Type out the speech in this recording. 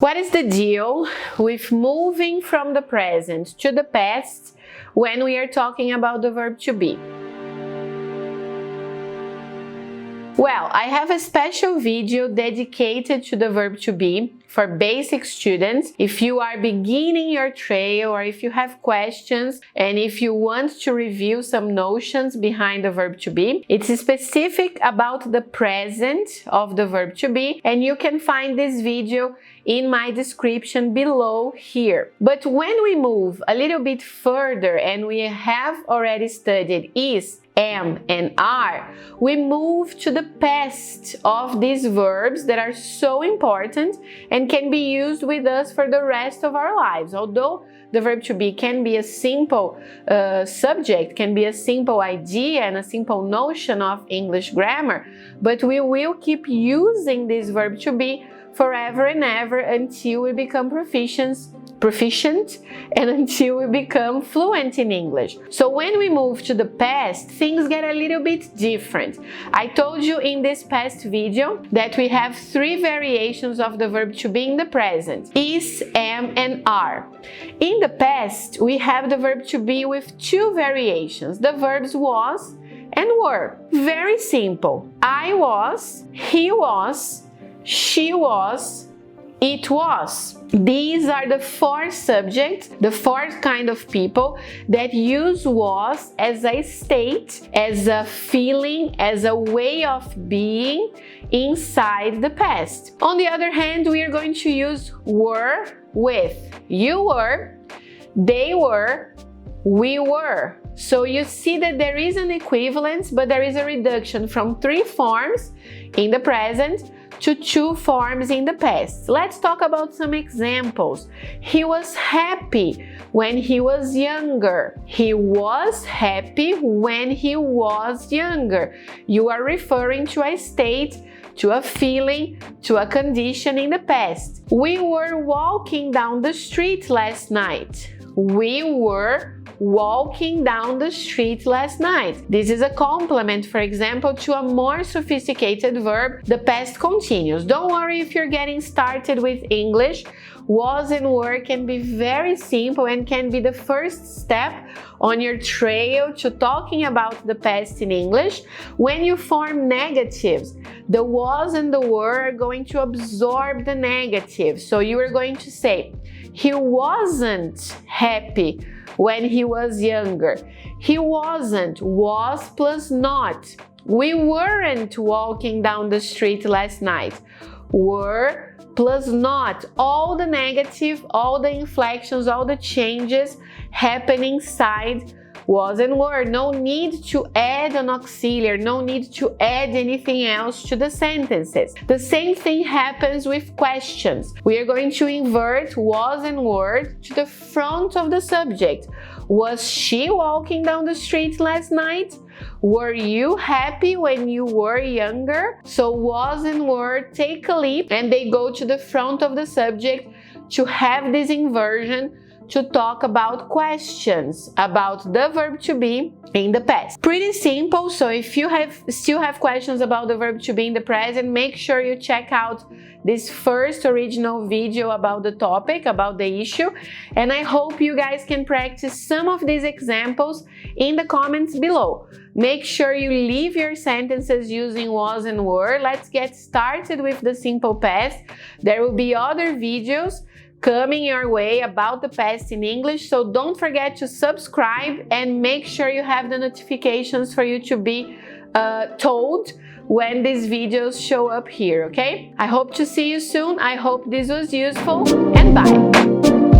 What is the deal with moving from the present to the past when we are talking about the verb to be? Well, I have a special video dedicated to the verb to be for basic students. If you are beginning your trail or if you have questions and if you want to review some notions behind the verb to be, it's specific about the present of the verb to be, and you can find this video in my description below here. But when we move a little bit further and we have already studied is, am, and are, we move to the past of these verbs that are so important and can be used with us for the rest of our lives. Although the verb to be can be a simple subject, can be a simple idea and a simple notion of English grammar, but we will keep using this verb to be forever and ever until we become proficient and until we become fluent in English. So when we move to the past, things get a little bit different. I told you in this past video that we have 3 variations of the verb to be in the present: is, am, and are. In the past, we have the verb to be with 2 variations, the verbs was and were. Very simple. I was, he was, she was, it was. These are the 4 subjects, the 4 kind of people that use was as a state, as a feeling, as a way of being inside the past. On the other hand, we are going to use were with you were, they were, we were. So you see that there is an equivalence, but there is a reduction from 3 forms in the present to 2 forms in the past. Let's talk about some examples. He was happy when he was younger. He was happy when he was younger. You are referring to a state, to a feeling, to a condition in the past. We were walking down the street last night. We were walking down the street last night. This is a complement, for example, to a more sophisticated verb, the past continuous. Don't worry if you're getting started with English. Was and were can be very simple and can be the first step on your trail to talking about the past in English. When you form negatives, the was and the were are going to absorb the negative. So you are going to say, he wasn't happy when he was younger. He wasn't, was plus not. We weren't walking down the street last night. Were plus not. All the negative, all the inflections, all the changes happen inside was and were. No need to add an auxiliary, no need to add anything else to the sentences. The same thing happens with questions. We are going to invert was and were to the front of the subject. Was she walking down the street last night? Were you happy when you were younger? So was and were take a leap and they go to the front of the subject to have this inversion to talk about questions about the verb to be in the past. Pretty simple. So if you still have questions about the verb to be in the present, make sure you check out this first original video about the topic, about the issue. And I hope you guys can practice some of these examples in the comments below. Make sure you leave your sentences using was and were. Let's get started with the simple past. There will be other videos coming your way about the past in English, so don't forget to subscribe and make sure you have the notifications for you to be told when these videos show up here, okay? I hope to see you soon. I hope this was useful, and bye!